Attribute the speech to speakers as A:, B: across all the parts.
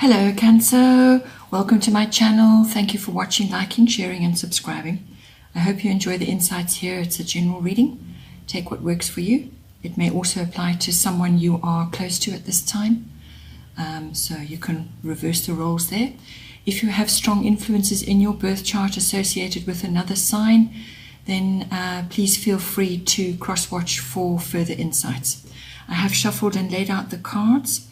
A: Hello Cancer, welcome to my channel. Thank you for watching, liking, sharing and subscribing. I hope you enjoy the insights here. It's a general reading. Take what works for you. It may also apply to someone you are close to at this time. So you can reverse the roles there. If you have strong influences in your birth chart associated with another sign, then please feel free to cross-watch for further insights. I have shuffled and laid out the cards.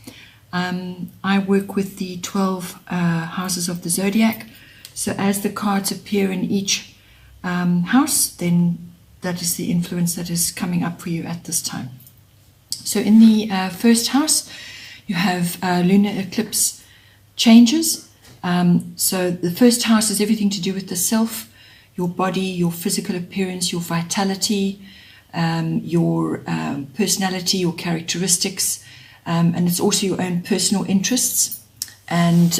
A: I work with the 12 houses of the Zodiac. So as the cards appear in each house, then that is the influence that is coming up for you at this time. So in the first house, you have lunar eclipse changes. So the first house is everything to do with the self, your body, your physical appearance, your vitality, your personality, your characteristics. And it's also your own personal interests, and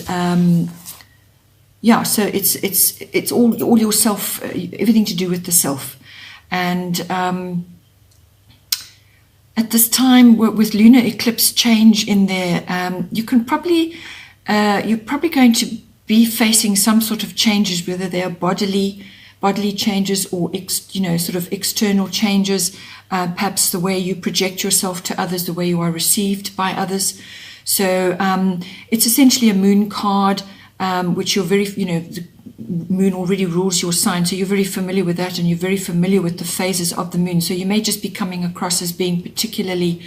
A: yeah, so it's all yourself, everything to do with the self. And at this time, with lunar eclipse change in there, you're probably going to be facing some sort of changes, whether they are bodily changes or sort of external changes, perhaps the way you project yourself to others, the way you are received by others. So it's essentially a moon card, which you're very, the moon already rules your sign, so you're very familiar with that, and you're very familiar with the phases of the moon. So you may just be coming across as being particularly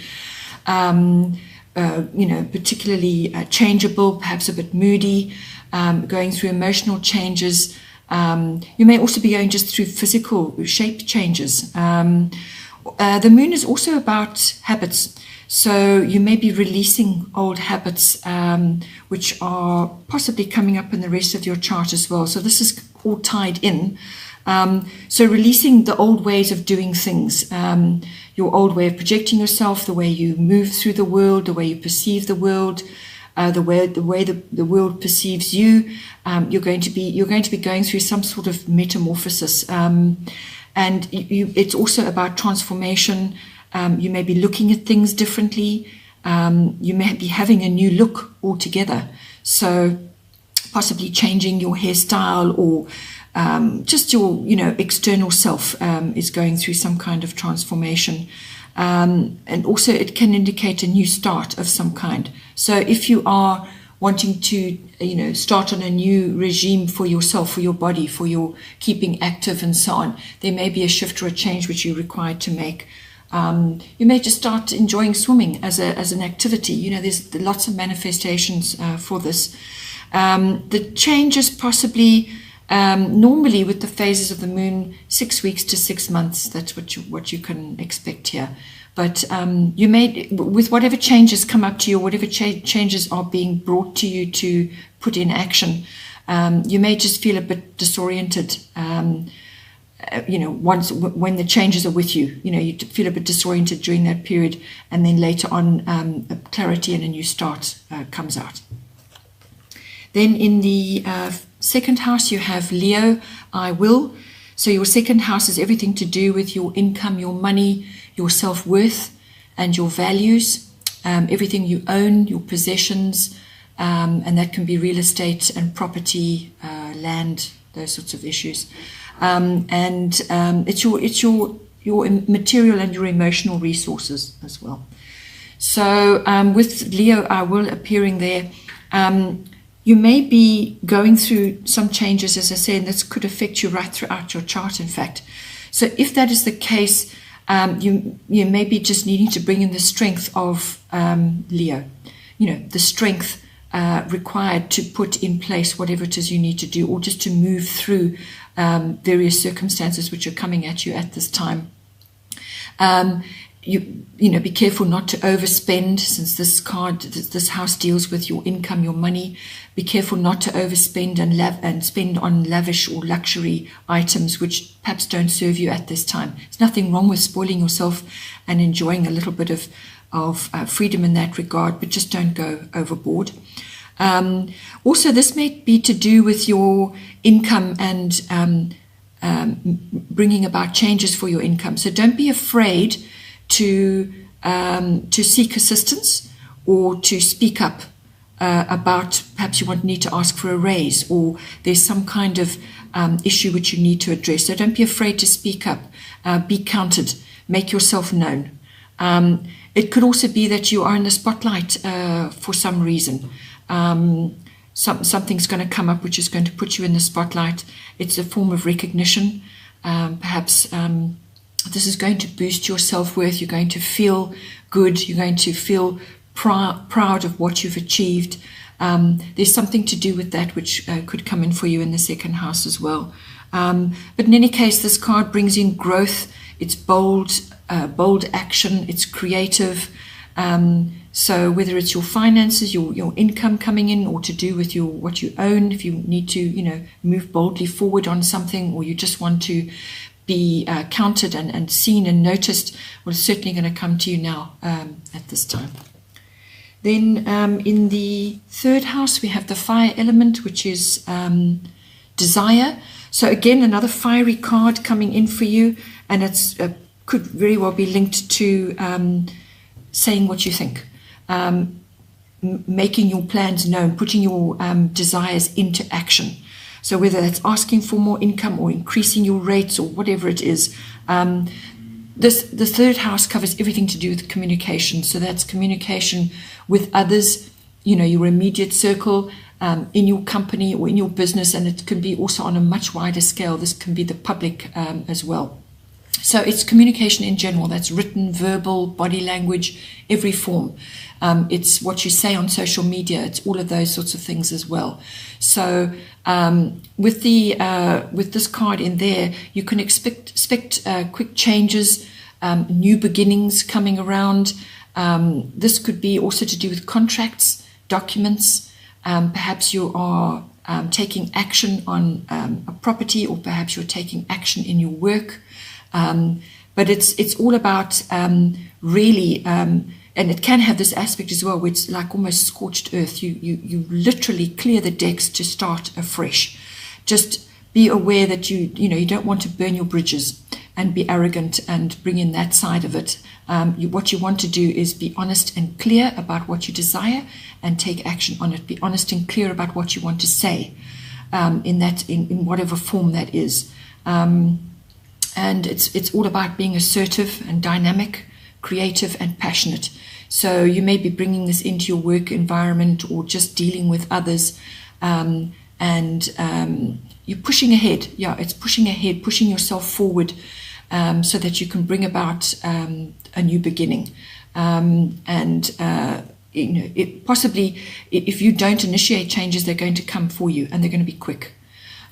A: changeable, perhaps a bit moody, going through emotional changes. You may also be going just through physical shape changes. The moon is also about habits. So you may be releasing old habits, which are possibly coming up in the rest of your chart as well. So this is all tied in. So releasing the old ways of doing things, your old way of projecting yourself, the way you move through the world, the way you perceive the world, the way the world perceives you. You're going to be going through some sort of metamorphosis, and it's also about transformation. You may be looking at things differently. You may be having a new look altogether. So possibly changing your hairstyle, or just your external self is going through some kind of transformation. And also it can indicate a new start of some kind. So if you are wanting to start on a new regime for yourself, for your body, for your keeping active and so on, there may be a shift or a change which you're required to make. You may just start enjoying swimming as an activity. There's lots of manifestations for this. The change is possibly normally with the phases of the moon 6 weeks to 6 months. That's what you can expect here. But you may, with whatever changes come up to you, whatever changes are being brought to you to put in action, you may just feel a bit disoriented. Once when the changes are with you, you feel a bit disoriented during that period, and then later on, clarity and a new start comes out. Then in the second house, you have Leo, I will. So your second house is everything to do with your income, your money, your self-worth and your values, everything you own, your possessions, and that can be real estate and property, land, those sorts of issues. It's your material and your emotional resources as well. So with Leo, I will appearing there, you may be going through some changes, as I say, and this could affect you right throughout your chart, in fact. So if that is the case, you may be just needing to bring in the strength of Leo, the strength required to put in place whatever it is you need to do, or just to move through various circumstances which are coming at you at this time. Be careful not to overspend, since this house deals with your income, your money. Be careful not to overspend and spend on lavish or luxury items which perhaps don't serve you at this time. There's nothing wrong with spoiling yourself and enjoying a little bit of freedom in that regard, but just don't go overboard. Also, this may be to do with your income and bringing about changes for your income. So don't be afraid to seek assistance or to speak up about perhaps you need to ask for a raise, or there's some kind of issue which you need to address. So don't be afraid to speak up, be counted, make yourself known. It could also be that you are in the spotlight for some reason. Something's going to come up which is going to put you in the spotlight. It's a form of recognition. Perhaps this is going to boost your self-worth. You're going to feel good. You're going to feel proud of what you've achieved. There's something to do with that which could come in for you in the second house as well. But in any case, this card brings in growth. It's bold action. It's creative. So whether it's your finances, your income coming in, or to do with what you own, if you need to, move boldly forward on something, or you just want to be counted and seen and noticed, well, it's certainly going to come to you now at this time. Then in the third house, we have the fire element, which is desire. So again, another fiery card coming in for you, and it's could very well be linked to saying what you think, making your plans known, putting your desires into action. So whether that's asking for more income or increasing your rates or whatever it is, the third house covers everything to do with communication. So that's communication with others, your immediate circle, in your company or in your business, and it can be also on a much wider scale. This can be the public as well. So it's communication in general. That's written, verbal, body language, every form. It's what you say on social media. It's all of those sorts of things as well. So with this card in there, you can expect quick changes, new beginnings coming around. This could be also to do with contracts, documents. Perhaps you are taking action on a property, or perhaps you're taking action in your work. But it's all about really, and it can have this aspect as well, where it's like almost scorched earth. You literally clear the decks to start afresh. Just be aware that you don't want to burn your bridges and be arrogant and bring in that side of it. What you want to do is be honest and clear about what you desire and take action on it. Be honest and clear about what you want to say, in whatever form that is. And it's all about being assertive and dynamic, creative and passionate. So you may be bringing this into your work environment or just dealing with others, and you're pushing ahead. Yeah, it's pushing ahead, pushing yourself forward, so that you can bring about a new beginning. Possibly, if you don't initiate changes, they're going to come for you, and they're going to be quick.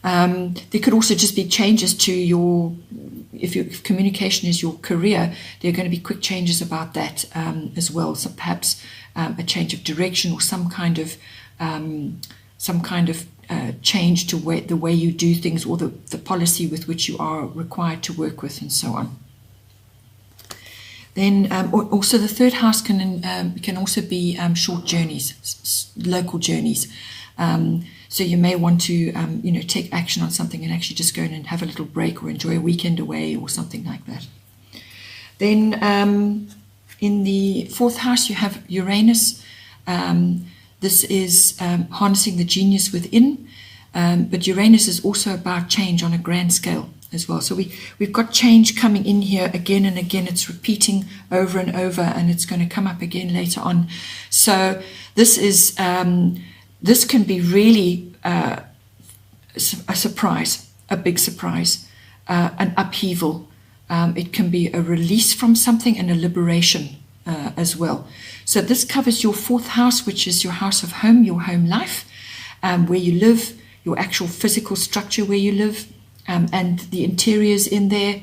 A: There could also just be changes to if communication is your career, there are going to be quick changes about that as well. So perhaps a change of direction, or some kind of change to the way you do things, or the policy with which you are required to work with, and so on. Then also the third house can also be short journeys, local journeys. So you may want to, take action on something and actually just go in and have a little break, or enjoy a weekend away, or something like that. Then in the fourth house, you have Uranus. This is harnessing the genius within, but Uranus is also about change on a grand scale as well. So we've got change coming in here again and again. It's repeating over and over, and it's going to come up again later on. So this is this can be really a surprise, a big surprise, an upheaval. It can be a release from something and a liberation as well. So this covers your fourth house, which is your house of home, your home life, where you live, your actual physical structure where you live, and the interiors in there.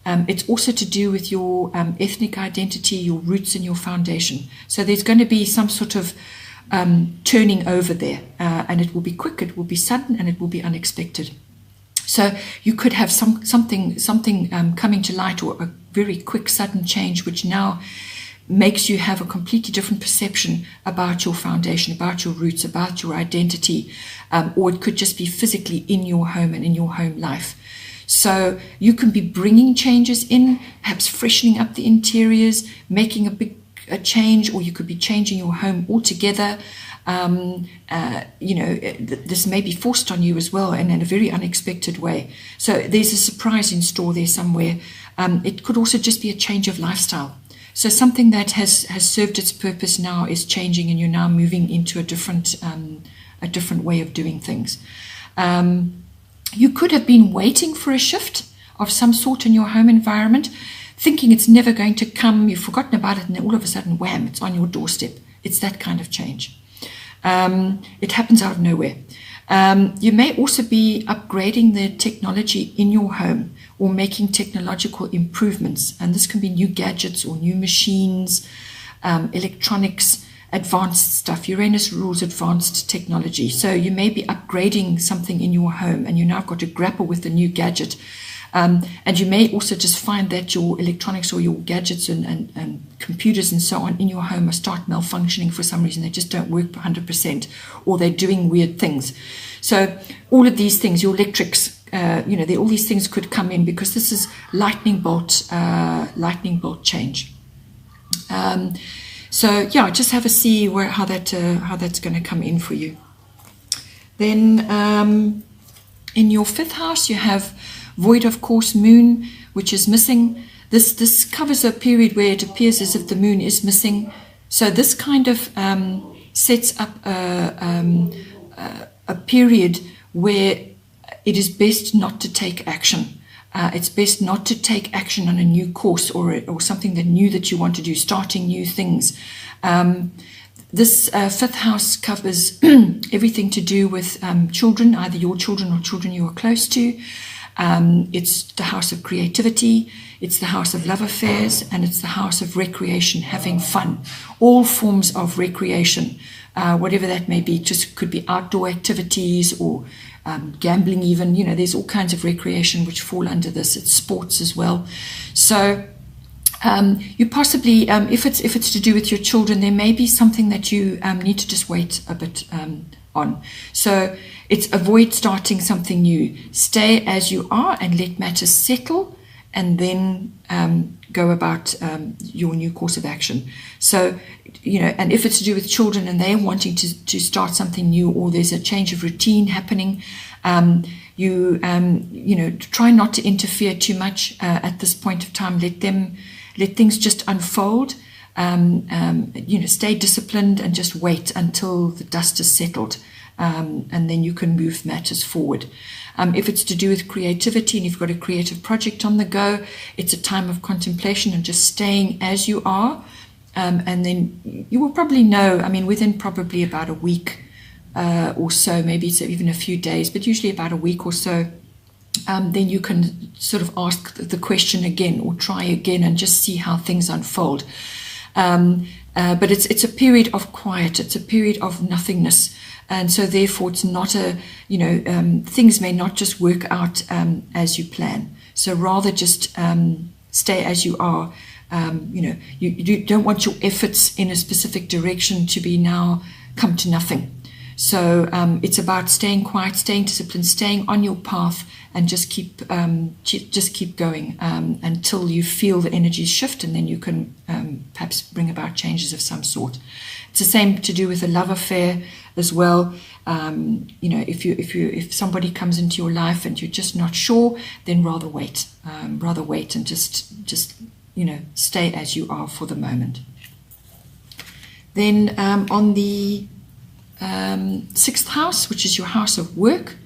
A: It's also to do with your ethnic identity, your roots and your foundation. So there's going to be some sort of turning over there, and it will be quick, it will be sudden, and it will be unexpected. So you could have something coming to light, or a very quick, sudden change, which now makes you have a completely different perception about your foundation, about your roots, about your identity, or it could just be physically in your home and in your home life. So you can be bringing changes in, perhaps freshening up the interiors, making a change, or you could be changing your home altogether. This may be forced on you as well, and in a very unexpected way. So there's a surprise in store there somewhere. It could also just be a change of lifestyle. So something that has served its purpose now is changing, and you're now moving into a different way of doing things. You could have been waiting for a shift of some sort in your home environment, thinking it's never going to come. You've forgotten about it, and then all of a sudden, wham, it's on your doorstep. It's that kind of change. It happens out of nowhere. You may also be upgrading the technology in your home or making technological improvements. And this can be new gadgets or new machines, electronics, advanced stuff. Uranus rules advanced technology. So you may be upgrading something in your home, and you now got to grapple with the new gadget. And you may also just find that your electronics or your gadgets and computers and so on in your home start malfunctioning for some reason. They just don't work 100%, or they're doing weird things. So all of these things, your electrics, all these things could come in, because this is lightning bolt change. Just have a see how that's going to come in for you. Then in your 5th house, you have void of course moon, which is missing. This covers a period where it appears as if the moon is missing. So this kind of sets up a period where it is best not to take action. It's best not to take action on a new course or something new that you want to do, starting new things. This 5th house covers everything to do with children, either your children or children you are close to. It's the house of creativity, it's the house of love affairs, and it's the house of recreation, having fun. All forms of recreation, whatever that may be, just could be outdoor activities or gambling even. There's all kinds of recreation which fall under this. It's sports as well. So you possibly, if it's to do with your children, there may be something that you need to just wait a bit on. So it's avoid starting something new. Stay as you are and let matters settle, and then go about your new course of action. So, and if it's to do with children and they're wanting to start something new, or there's a change of routine happening, try not to interfere too much at this point of time. Let things just unfold. Stay disciplined and just wait until the dust is settled, and then you can move matters forward. If it's to do with creativity and you've got a creative project on the go, it's a time of contemplation and just staying as you are. And then you will probably know, within probably about a week or so, maybe it's even a few days, but usually about a week or so, then you can sort of ask the question again or try again and just see how things unfold. But it's a period of quiet. It's a period of nothingness. And so therefore it's not things may not just work out as you plan. So rather just stay as you are. You don't want your efforts in a specific direction to be now come to nothing. So it's about staying quiet, staying disciplined, staying on your path, and just keep going until you feel the energies shift, and then you can perhaps bring about changes of some sort. It's the same to do with a love affair as well. If somebody comes into your life and you're just not sure, then rather wait and just stay as you are for the moment. Then on the 6th house, which is your house of work.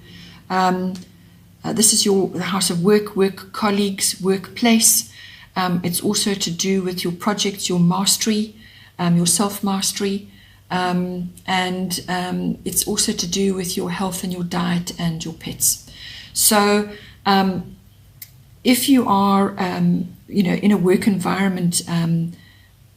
A: This is the house of work colleagues, workplace. It's also to do with your projects, your mastery, your self-mastery. And it's also to do with your health and your diet and your pets. So if you are, in a work environment,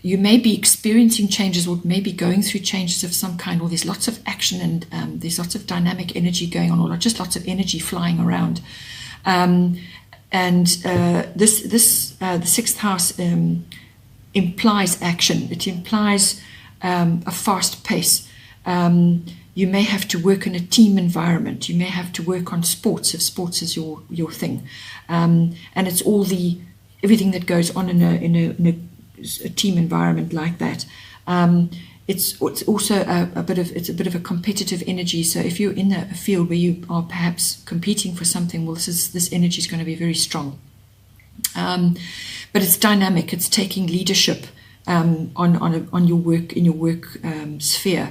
A: you may be experiencing changes or maybe going through changes of some kind, or there's lots of action and there's lots of dynamic energy going on, or just lots of energy flying around. The 6th house implies action. It implies a fast pace. You may have to work in a team environment. You may have to work on sports if sports is your thing. And it's everything that goes on in a team environment like that. it's also a bit of a competitive energy. So if you're in a field where you are perhaps competing for something, well, this energy is going to be very strong. But it's dynamic. It's taking leadership on your work, in your work sphere.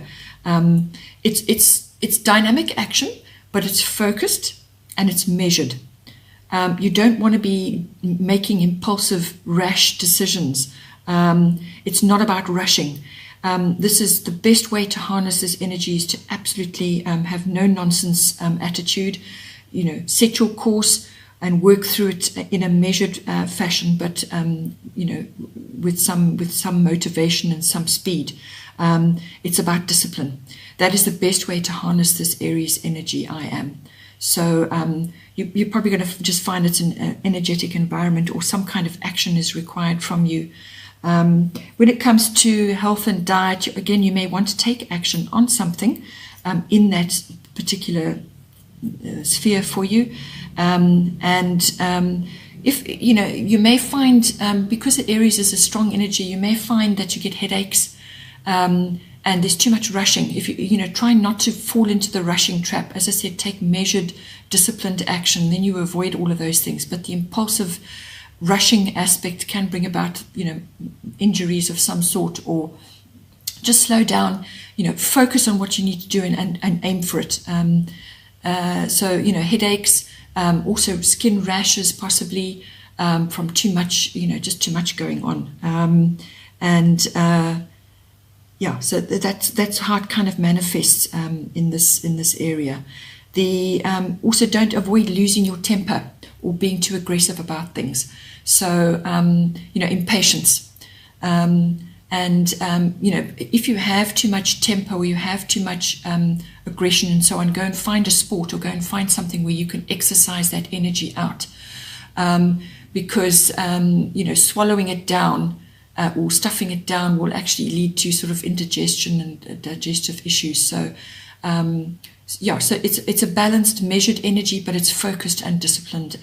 A: It's dynamic action, but it's focused and it's measured. You don't want to be making impulsive, rash decisions. It's not about rushing. This is the best way to harness this energy, is to absolutely have no nonsense attitude. Set your course and work through it in a measured fashion, but with some motivation and some speed. It's about discipline. That is the best way to harness this Aries energy, I am. So you're probably going to just find it's an energetic environment, or some kind of action is required from you. When it comes to health and diet, again, you may want to take action on something in that particular sphere for you. If you may find, because Aries is a strong energy, you may find that you get headaches, and there's too much rushing. If you try not to fall into the rushing trap. As I said, take measured, disciplined action, then you avoid all of those things. But the impulsive rushing aspect can bring about injuries of some sort, or just slow down, focus on what you need to do and aim for it. So headaches, also skin rashes possibly from too much, just too much going on. So that's how it kind of manifests in this area. Also don't avoid losing your temper or being too aggressive about things. So impatience. If you have too much temper, or you have too much aggression and so on, go and find a sport, or go and find something where you can exercise that energy out. Because swallowing it down or stuffing it down will actually lead to sort of indigestion and digestive issues. So so it's a balanced, measured energy, but it's focused and disciplined,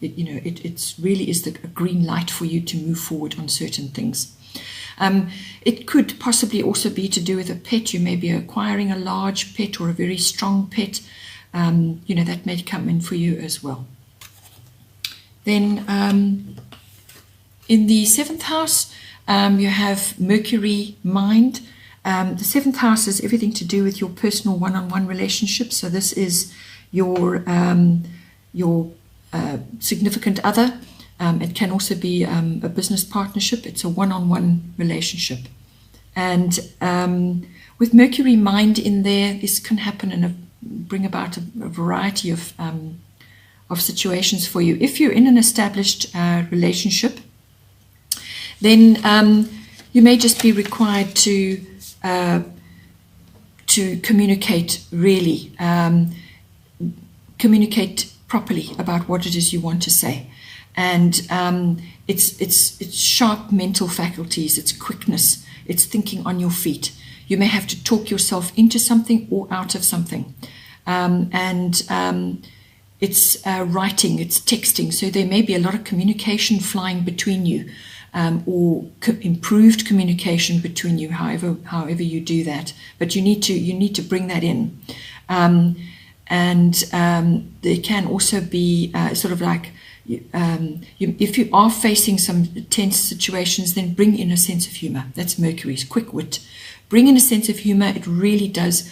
A: it really is a green light for you to move forward on certain things. It could possibly also be to do with a pet. You may be acquiring a large pet or a very strong pet. That may come in for you as well. Then in the 7th house, you have Mercury, mind. The 7th house is everything to do with your personal one-on-one relationships. So this is your significant other. It can also be a business partnership. It's a one-on-one relationship. And with Mercury, mind in there, this can happen and bring about a variety of situations for you. If you're in an established relationship, then you may just be required to communicate, really, communicate properly about what it is you want to say. And it's sharp mental faculties, it's quickness, it's thinking on your feet. You may have to talk yourself into something or out of something. It's writing, it's texting. So there may be a lot of communication flying between you, or improved communication between you, however you do that. But you need to bring that in. There can also be sort of like, if you are facing some tense situations, then bring in a sense of humor. That's Mercury's quick wit. Bring in a sense of humor. It really does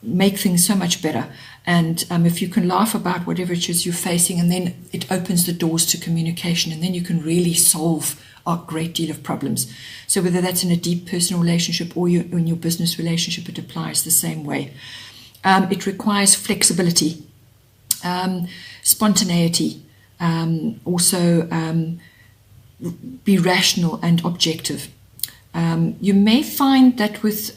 A: make things so much better. And if you can laugh about whatever it is you're facing, and then it opens the doors to communication, and then you can really solve a great deal of problems. So whether that's in a deep personal relationship or in your business relationship, it applies the same way. It requires flexibility, spontaneity, also be rational and objective. You may find that with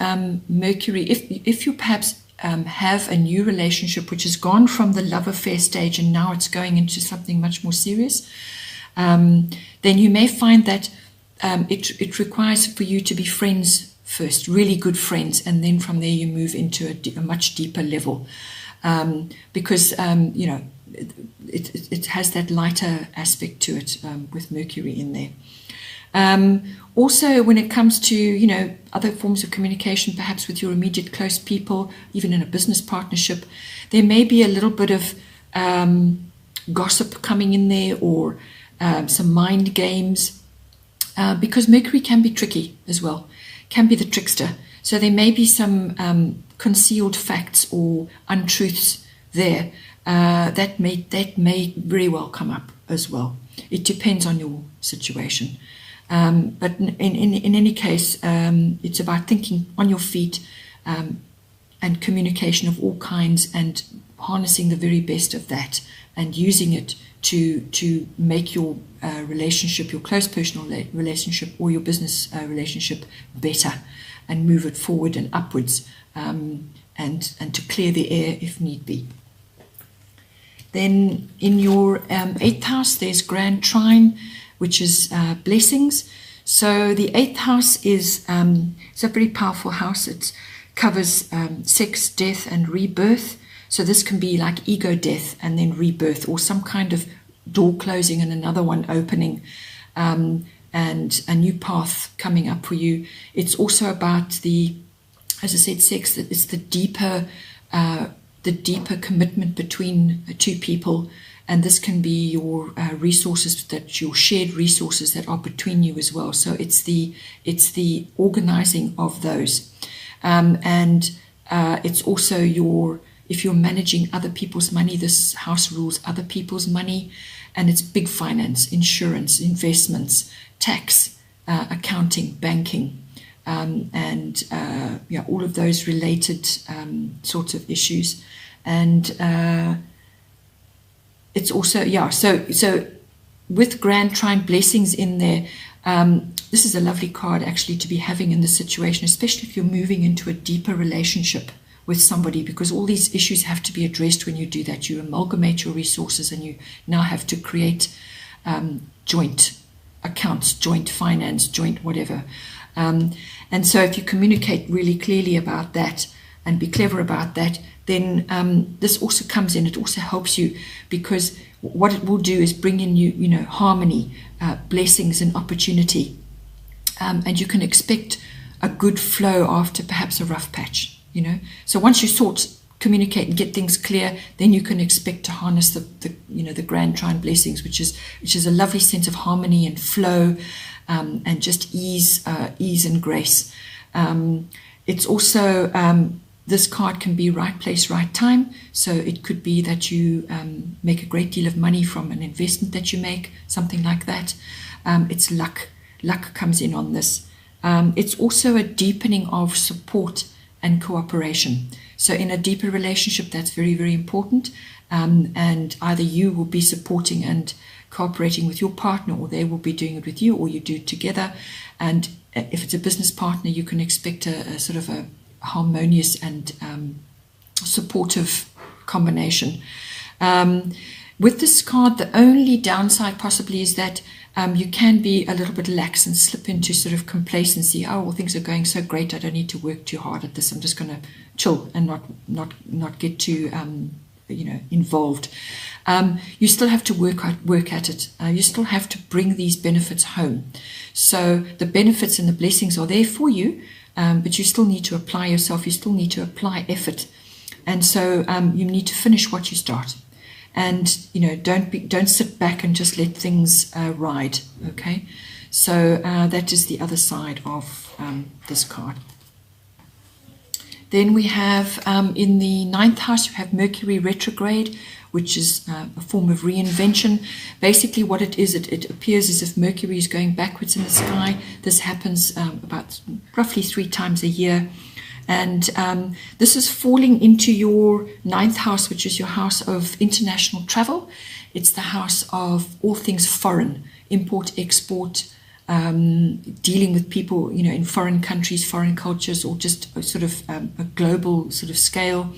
A: Mercury, if you perhaps have a new relationship which has gone from the love affair stage and now it's going into something much more serious, then you may find that it requires for you to be friends first, really good friends, and then from there you move into a much deeper level, because it has that lighter aspect to it with Mercury in there. Also, when it comes to, you know, other forms of communication, perhaps with your immediate close people, even in a business partnership, there may be a little bit of gossip coming in there, or some mind games, because Mercury can be tricky as well, can be the trickster. So there may be some concealed facts or untruths there that may very well come up as well. It depends on your situation. But in any case, it's about thinking on your feet, and communication of all kinds, and harnessing the very best of that, and using it to make your relationship, your close personal relationship, or your business relationship better, and move it forward and upwards, and to clear the air if need be. Then in your 8th house, there's Grand Trine, which is blessings. So the 8th house is it's a very powerful house. It covers sex, death, and rebirth. So this can be like ego death and then rebirth, or some kind of door closing and another one opening, and a new path coming up for you. It's also about the, as I said, sex. It's the deeper commitment between two people. And this can be your resources, your shared resources that are between you as well. So it's the organizing of those, and it's also if you're managing other people's money. This house rules other people's money, and it's big finance, insurance, investments, tax, accounting, banking, and all of those related sorts of issues, and. It's also, so with Grand Trine blessings in there, this is a lovely card actually to be having in this situation, especially if you're moving into a deeper relationship with somebody, because all these issues have to be addressed when you do that. You amalgamate your resources, and you now have to create joint accounts, joint finance, joint whatever. And so if you communicate really clearly about that and be clever about that, then this also comes in. It also helps you, because what it will do is bring in harmony, blessings, and opportunity, and you can expect a good flow after perhaps a rough patch. So once you communicate and get things clear, then you can expect to harness the Grand Trine blessings, which is a lovely sense of harmony and flow, and just ease and grace. It's also this card can be right place, right time. So it could be that you make a great deal of money from an investment that you make, something like that. It's luck. Luck comes in on this. It's also a deepening of support and cooperation. So in a deeper relationship, that's very, very important. And either you will be supporting and cooperating with your partner, or they will be doing it with you, or you do it together. And if it's a business partner, you can expect a sort of a harmonious and supportive combination. With this card, the only downside possibly is that you can be a little bit lax and slip into sort of complacency. Oh, well, things are going so great, I don't need to work too hard at this. I'm just going to chill and not get too involved. You still have to work at it. You still have to bring these benefits home. So the benefits and the blessings are there for you, but you still need to apply yourself. You still need to apply effort, and so you need to finish what you start. And don't sit back and just let things ride. Okay, so that is the other side of this card. Then we have in the 9th house, you have Mercury retrograde, which is a form of reinvention. Basically what it is, it appears as if Mercury is going backwards in the sky. This happens about roughly 3 times a year. And this is falling into your 9th house, which is your house of international travel. It's the house of all things foreign, import, export, dealing with people, in foreign countries, foreign cultures, or just sort of a global sort of scale.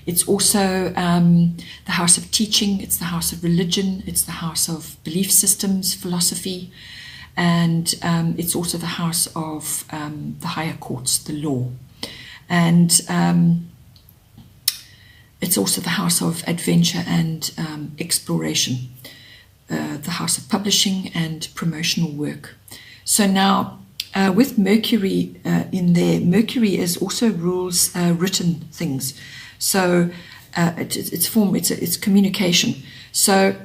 A: It's also the house of teaching. It's the house of religion. It's the house of belief systems, philosophy, and it's also the house of the higher courts, the law. And it's also the house of adventure and exploration, the house of publishing and promotional work. So now, with Mercury in there, Mercury is also rules written things. So it's communication. So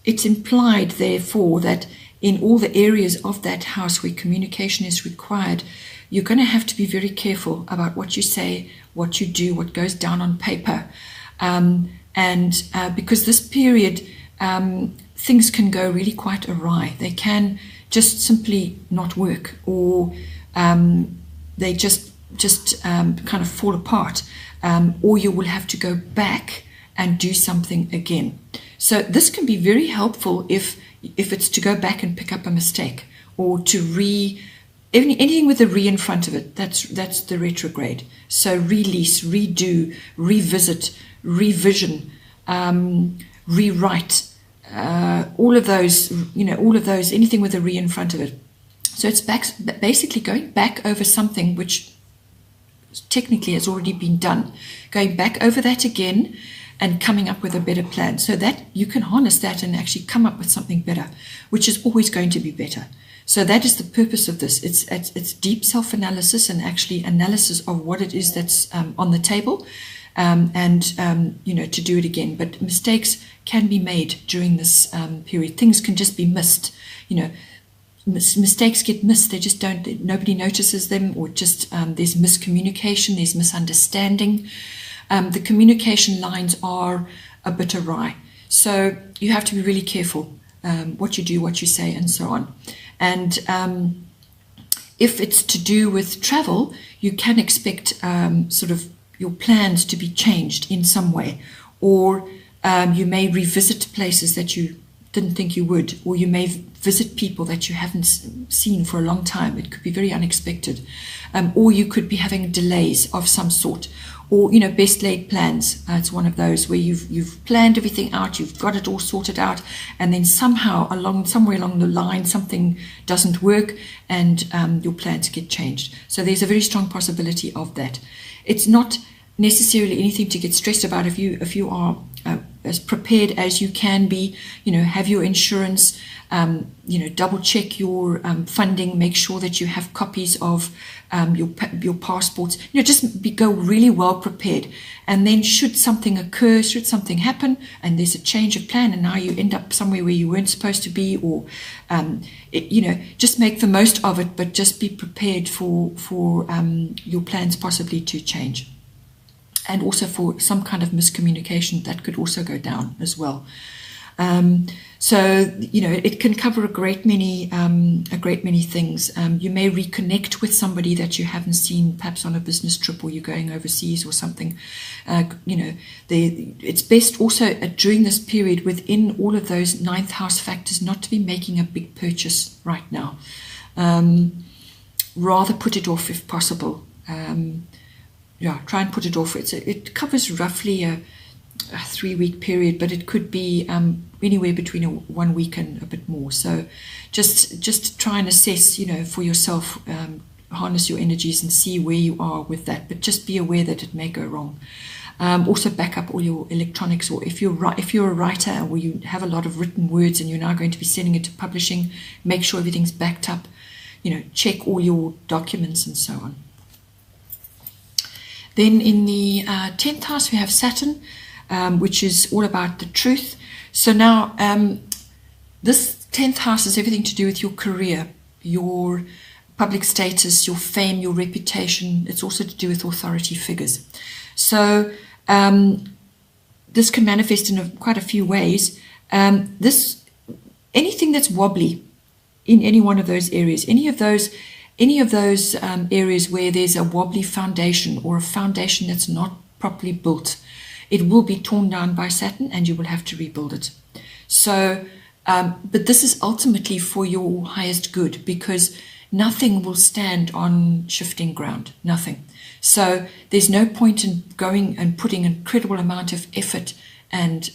A: it's implied, therefore, that in all the areas of that house where communication is required, you're going to have to be very careful about what you say, what you do, what goes down on paper. Because this period, things can go really quite awry. They can just simply not work, or they just kind of fall apart, or you will have to go back and do something again. So this can be very helpful if it's to go back and pick up a mistake, or to anything with a re in front of it. That's the retrograde. So release, redo, revisit, revision, rewrite, all of those, anything with a re in front of it. So it's basically going back over something which technically has already been done, going back over that again and coming up with a better plan, so that you can harness that and actually come up with something better, which is always going to be better. So that is the purpose of this. It's deep self-analysis and actually analysis of what it is that's on the table, to do it again. But mistakes can be made during this period. Things can just be missed. Mistakes get missed. They just don't. Nobody notices them, or just there's miscommunication. There's misunderstanding. The communication lines are a bit awry. So you have to be really careful what you do, what you say, and so on. And if it's to do with travel, you can expect sort of your plans to be changed in some way, or you may revisit places that you didn't think you would, or you may visit people that you haven't seen for a long time. It could be very unexpected, or you could be having delays of some sort, or best laid plans. It's one of those where you've planned everything out, you've got it all sorted out, and then somewhere along the line something doesn't work, and your plans get changed. So there's a very strong possibility of that. It's not necessarily anything to get stressed about if you are as prepared as you can be. Have your insurance, double check your funding, make sure that you have copies of your passports. Go really well prepared. And then should something occur, should something happen, and there's a change of plan, and now you end up somewhere where you weren't supposed to be, or just make the most of it, but just be prepared for your plans possibly to change. And also for some kind of miscommunication that could also go down as well. It can cover a great many things. You may reconnect with somebody that you haven't seen, perhaps on a business trip, or you're going overseas or something. It's best also during this period, within all of those ninth house factors, not to be making a big purchase right now. Rather put it off if possible. Try and put it off. It covers roughly a 3-week period, but it could be anywhere between 1 week and a bit more. So just try and assess, for yourself, harness your energies and see where you are with that. But just be aware that it may go wrong. Also back up all your electronics, or if you're a writer or you have a lot of written words and you're now going to be sending it to publishing, make sure everything's backed up. Check all your documents and so on. Then in the 10th house, we have Saturn, which is all about the truth. So now this 10th house has everything to do with your career, your public status, your fame, your reputation. It's also to do with authority figures. So this can manifest in quite a few ways. Anything that's wobbly in any one of those areas, any of those areas where there's a wobbly foundation, or a foundation that's not properly built, it will be torn down by Saturn and you will have to rebuild it. So, but this is ultimately for your highest good, because nothing will stand on shifting ground, nothing. So there's no point in going and putting an incredible amount of effort and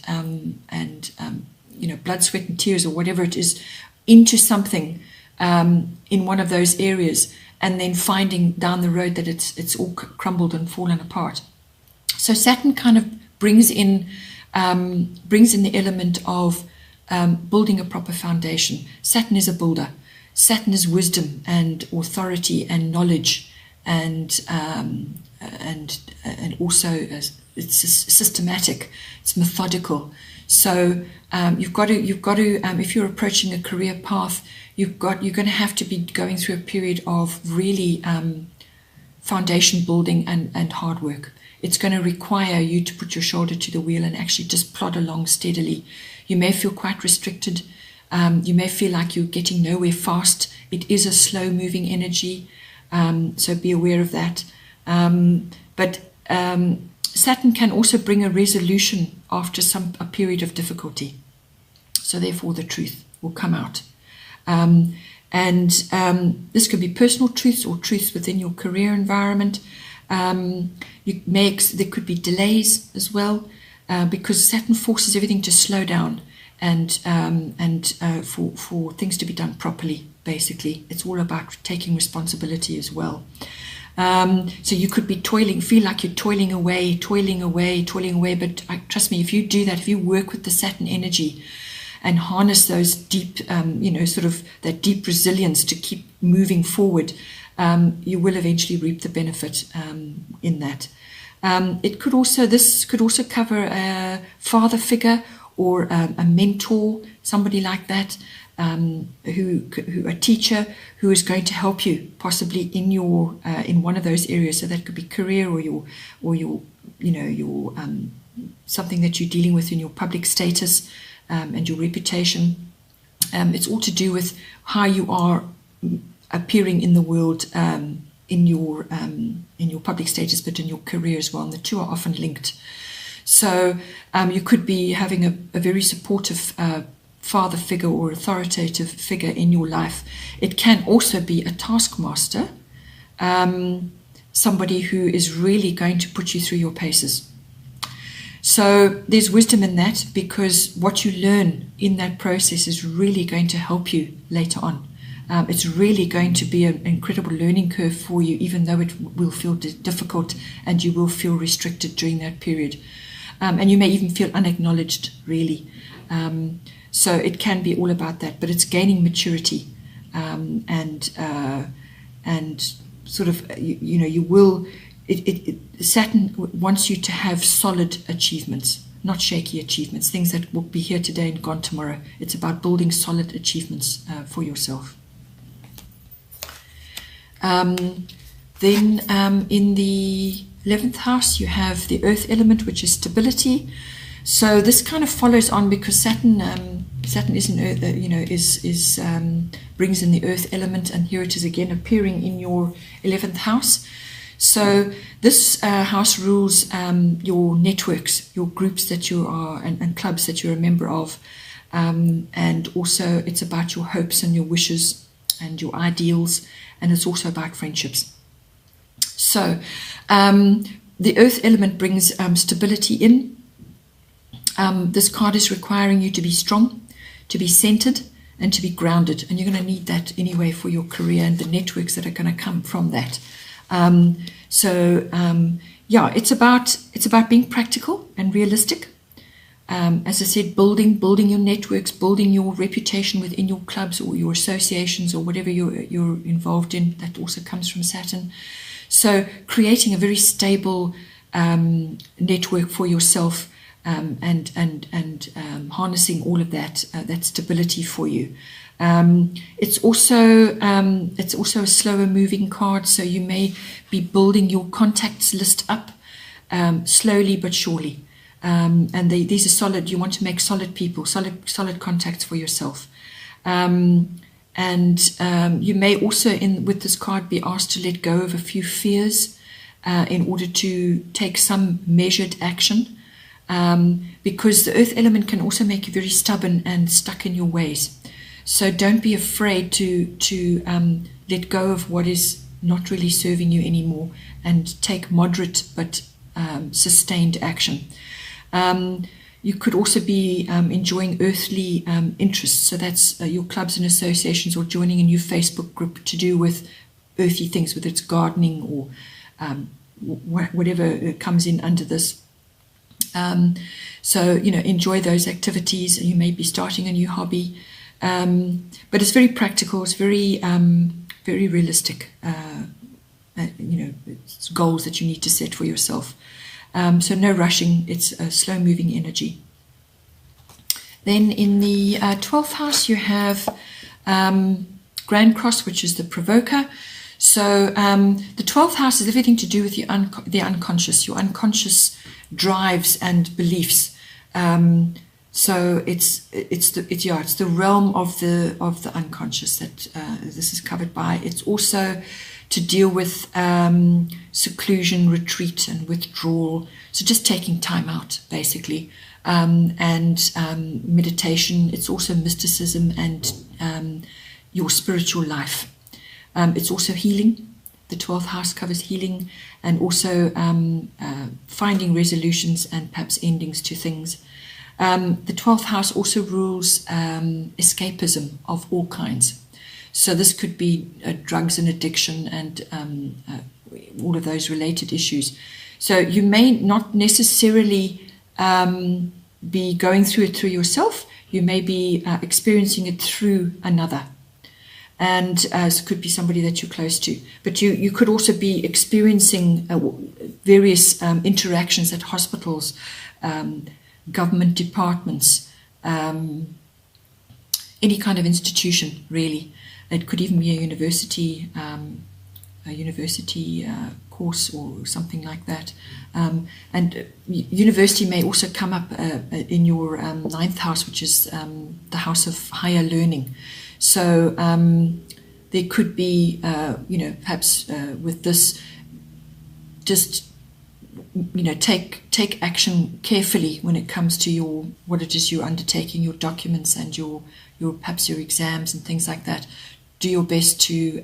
A: blood, sweat and tears, or whatever it is, into something in one of those areas, and then finding down the road that it's all crumbled and fallen apart. So Saturn kind of brings in the element of building a proper foundation. Saturn is a builder. Saturn is wisdom and authority and knowledge, and also it's systematic, it's methodical. So you've got to if you're approaching a career path, you're going to have to be going through a period of really foundation building and hard work. It's going to require you to put your shoulder to the wheel and actually just plod along steadily. You may feel quite restricted. You may feel like you're getting nowhere fast. It is a slow-moving energy, so be aware of that. But Saturn can also bring a resolution after a period of difficulty. So therefore the truth will come out. This could be personal truths or truths within your career environment. There could be delays as well, because Saturn forces everything to slow down and for things to be done properly. Basically, it's all about taking responsibility as well. So you could be feel like you're toiling away. But trust me, if you do that, if you work with the Saturn energy and harness those deep, sort of that deep resilience to keep moving forward, you will eventually reap the benefit in that. This could also cover a father figure or a mentor, somebody like that, a teacher who is going to help you possibly in one of those areas. So that could be career or your something that you're dealing with in your public status and your reputation. It's all to do with how you are appearing in the world in your public status, but in your career as well. And the two are often linked. So you could be having a very supportive father figure or authoritative figure in your life. It can also be a taskmaster, somebody who is really going to put you through your paces. So there's wisdom in that, because what you learn in that process is really going to help you later on. It's really going to be an incredible learning curve for you, even though it will feel difficult and you will feel restricted during that period. And you may even feel unacknowledged, really. So it can be all about that, but it's gaining maturity, and sort of, you will. Saturn wants you to have solid achievements, not shaky achievements, things that will be here today and gone tomorrow. It's about building solid achievements for yourself. Then in the 11th house, you have the earth element, which is stability. So this kind of follows on, because Saturn is an earth, brings in the earth element, and here it is again appearing in your 11th house. So this house rules your networks, your groups that you are, and clubs that you're a member of, and also it's about your hopes and your wishes and your ideals, and it's also about friendships. So the earth element brings stability in. This card is requiring you to be strong, to be centered, and to be grounded. And you're going to need that anyway for your career and the networks that are going to come from that. It's about being practical and realistic. As I said, building your networks, building your reputation within your clubs or your associations or whatever you're involved in. That also comes from Saturn. So creating a very stable network for yourself, and harnessing all of that stability for you. It's also a slower moving card, so you may be building your contacts list up slowly but surely. These are solid. You want to make solid people, solid contacts for yourself. You may also, with this card, be asked to let go of a few fears in order to take some measured action. Because the earth element can also make you very stubborn and stuck in your ways. So don't be afraid to let go of what is not really serving you anymore and take moderate but sustained action. You could also be enjoying earthly interests. So that's your clubs and associations, or joining a new Facebook group to do with earthy things, whether it's gardening or whatever comes in under this. Enjoy those activities. You may be starting a new hobby. But it's very practical. It's very very realistic. It's goals that you need to set for yourself. So no rushing. It's a slow-moving energy. Then in the 12th house, you have Grand Cross, which is the provoker. So the 12th house is everything to do with the unconscious, your unconscious drives and beliefs. So it's the realm of the unconscious that this is covered by. It's also to deal with seclusion, retreat, and withdrawal. So just taking time out, basically, and meditation. It's also mysticism and your spiritual life. It's also healing. The 12th house covers healing and also finding resolutions and perhaps endings to things. The 12th house also rules escapism of all kinds. So this could be drugs and addiction and all of those related issues. So you may not necessarily be going through it through yourself. You may be experiencing it through another. And it could be somebody that you're close to. But you could also be experiencing various interactions at hospitals, government departments, any kind of institution, really. It could even be a university course or something like that. And university may also come up in your 9th house, which is the house of higher learning. So there could be, perhaps with this, just, take action carefully when it comes to what it is you're undertaking, your documents and your perhaps your exams and things like that. Do your best to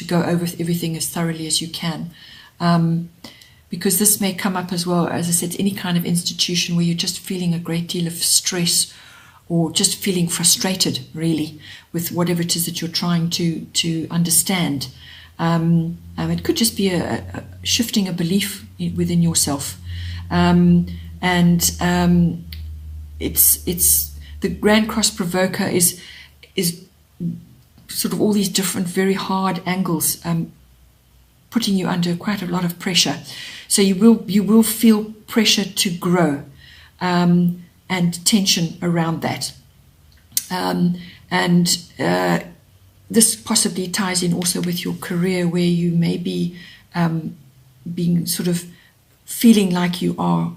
A: go over everything as thoroughly as you can. Because this may come up as well, as I said, any kind of institution where you're just feeling a great deal of stress or just feeling frustrated, really, with whatever it is that you're trying to understand. It could just be a shifting a belief within yourself. It's the Grand Cross Provoker is sort of all these different very hard angles, putting you under quite a lot of pressure. So you will feel pressure to grow, and tension around that. This possibly ties in also with your career, where you may be being sort of feeling like you are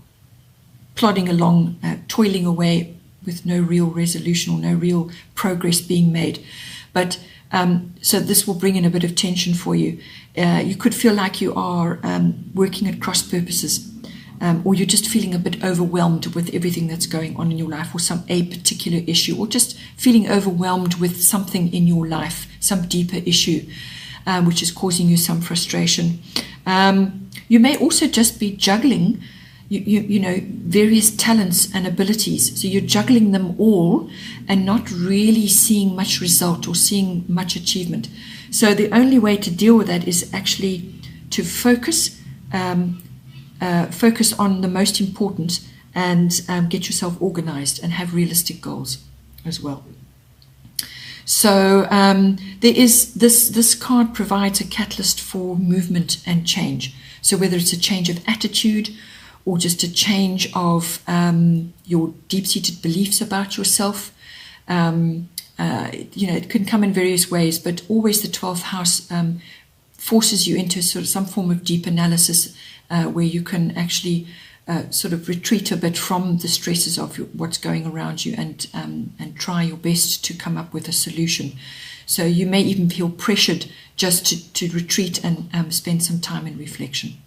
A: plodding along, toiling away with no real resolution or no real progress being made. But so this will bring in a bit of tension for you. You could feel like you are working at cross purposes, or you're just feeling a bit overwhelmed with everything that's going on in your life, or a particular issue, or just feeling overwhelmed with something in your life, some deeper issue, which is causing you some frustration. You may also just be juggling various talents and abilities. So you're juggling them all and not really seeing much result or seeing much achievement. So the only way to deal with that is actually to focus on the most important and get yourself organized and have realistic goals as well. So there is this card provides a catalyst for movement and change. So whether it's a change of attitude or just a change of your deep-seated beliefs about yourself, it can come in various ways, but always the 12th house forces you into sort of some form of deep analysis, where you can actually sort of retreat a bit from the stresses of what's going around you and try your best to come up with a solution. So you may even feel pressured just to retreat and spend some time in reflection.